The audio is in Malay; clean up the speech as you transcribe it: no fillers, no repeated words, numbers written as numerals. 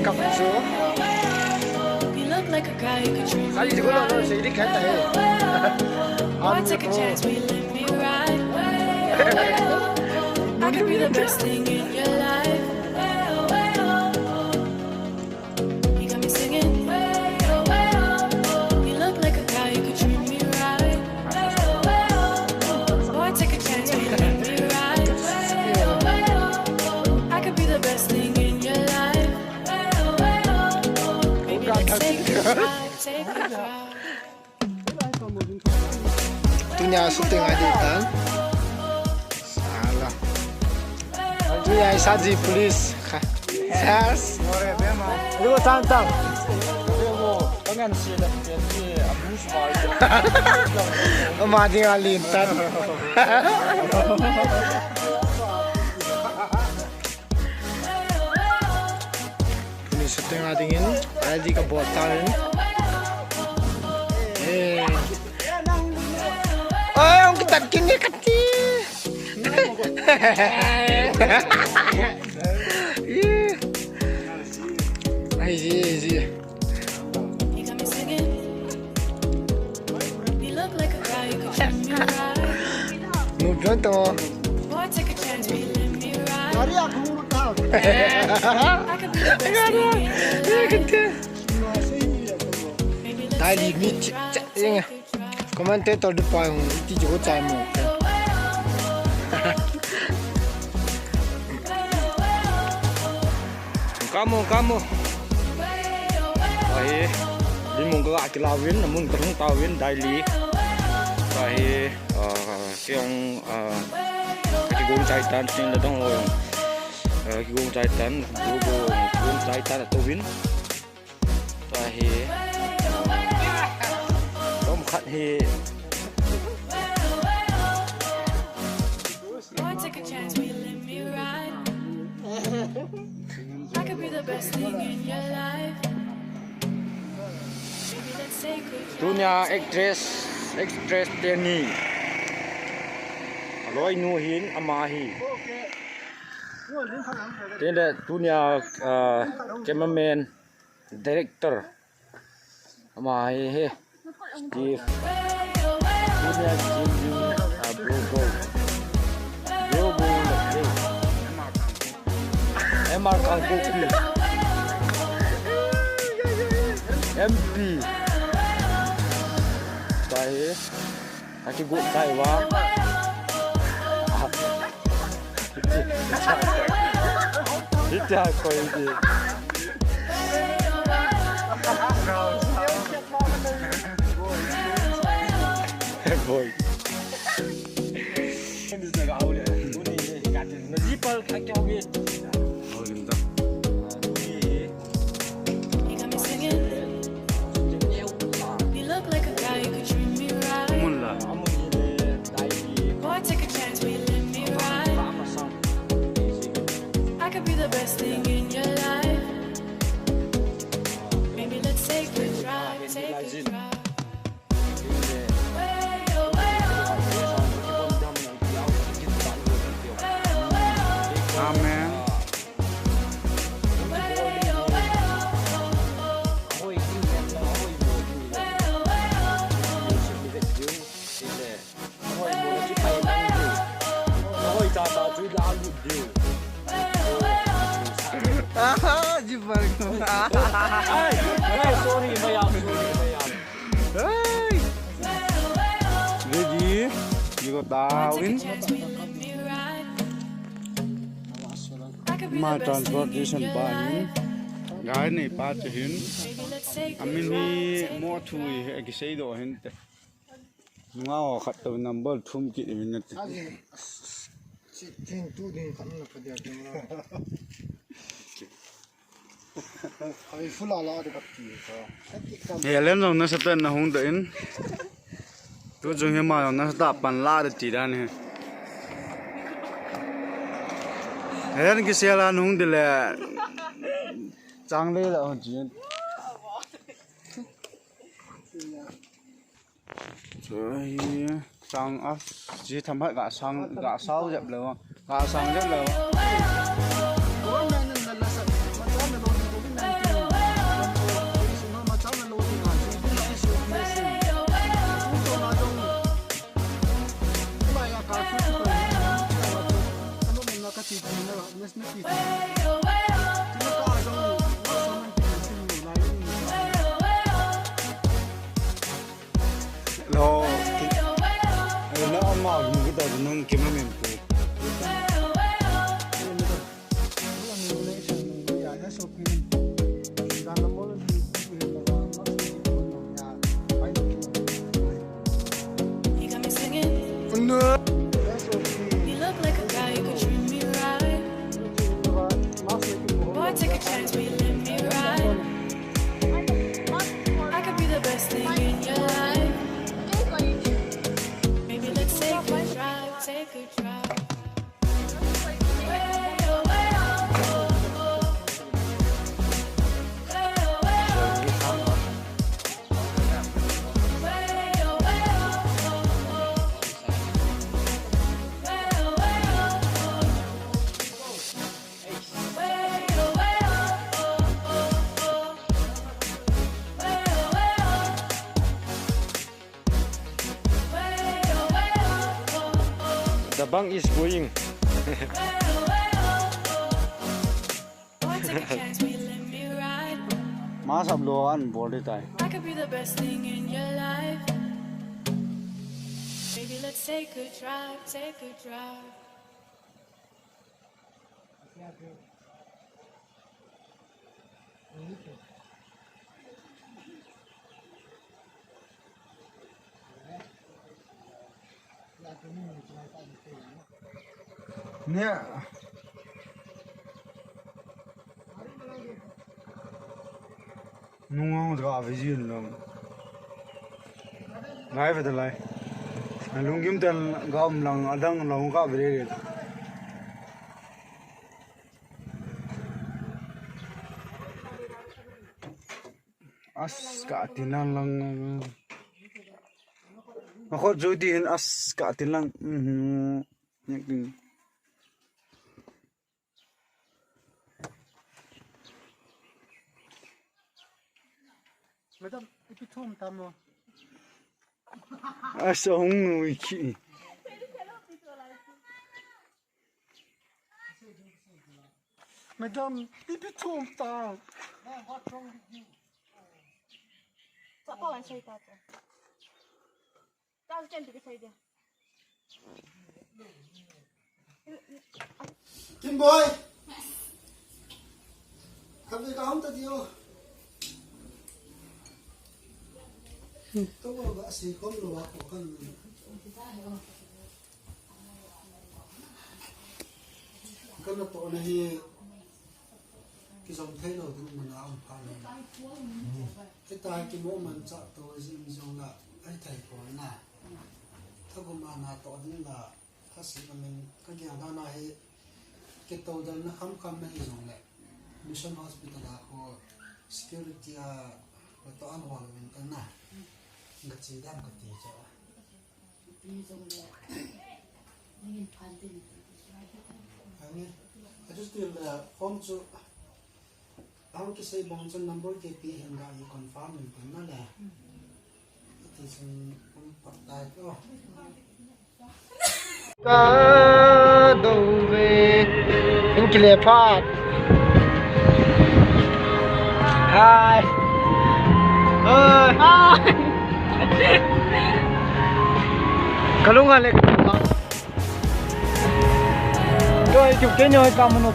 cặp số anh chỉ có lo gì đi cái này anh take a chance will you let me ride I could be the best thing in your life you got me singing you look like a guy who could treat me right boy take a chance will you let me ride I could be the best thing in your life maybe let's take a drive tu nhà shooting ai đi tan salah tu nhà saji police yes lu tantang pengen sih dah jadi abus mal mati alintan ini shooting ai dingin ai ka botol oh, kita kini kecil. Easy. Mungkin tu. Mari aku tahu. Tadi mit, ini. Commentator de point ti jo chai mo kamu ai đi mong cái cái lao viên là muốn cái tàu viên đại lý rồi cái ông cái gồm trái tan xin là đông rồi cái gồm trái tan gồm trái tan là tàu viên rồi có một khách thì dunia actress tiền nhỉ lối nu hin amahi tên là dunia cameraman director amahi he Steve dunia Jimmy Abrogo Yobo Lekri Emar Kangkopi MP Saya kaki gua kai wa itu aku ini boy ini juga awalnya ini katin najipal kaki oke oh gitu the best thing in your life. Maybe let's take a drive, take a drive. Amen. Jumpa sorry bayar. Hey. Ready? You got Darwin. My transportation by guy này ba cho hin. Amin hi more to cái xe đồ hin. Ngao khát tàu number thum kỹ mình nè. Thiên tu đi khăn là phải đẹp hè lên rồi nó sẽ tên là không đến tôi dùng cái mà nó đạp bàn la được chỉ ra này hè cái xe là không được là trang đây là chỉ rồi trang chỉ thầm hết gã sau dẹp rồi gã sang dẹp rồi Lo nó mà cái tàu nó kiếm nó mình phụ Take a chance, will you let me ride? I could be the best thing in your life. Maybe let's take a drive, take a drive. Way oh, way oh, oh, oh. Way oh, way oh, oh. Way oh, way oh, oh, oh. Way oh, way oh, oh. Way oh, way oh, oh, oh. Way oh, way oh. Way oh, way oh, oh. The bank is going. Take a chance, will you let me ride? má sập lô ăn bò đi tay I could be the best thing in your life. Maybe let's take a drive, take a drive. nè nung ngon rồi phải gì nữa lại phải lại lung kim tên gom lòng ở đằng lòng có về đây as cả tin lang mà khó rồi đi as cả tin lang nhắc đi Madam, itu thum tamo. asa hung nui chi Madam, itu thum ta. Sao có anh xây ta chứ? Tao trên cái xây đi. Kim boy. Không gì không ta tiêu. Tôi có vợ sĩ không lo của con. Con nó tội này cái dòng thế nào thì mình làm phải. Cái tai cái mũ mình chọn tôi dìm dùng là ai thầy của nè.ถ้าผมมานาต่อนี่ละถ้าสิ่งมันก็อย่างนั้นนะให้เก็บตัวเดินนะคำไม่ให้ส่งเลยมิชชั่นฮอสพิทอลก็ security ก็ต้องอันวางเป็นกันนะก็จีดำก็ตีเจ้าอันนี้ I just feel the form to เอาแค่ใส่บอลจน number เก็บปีเห็นได้คอนฟ้ามันเป็นนั่นแหละที่ฉันปักได้ก็ ka do ve in kile phat hi kalunga le rồi chụp cái nhoi cầm một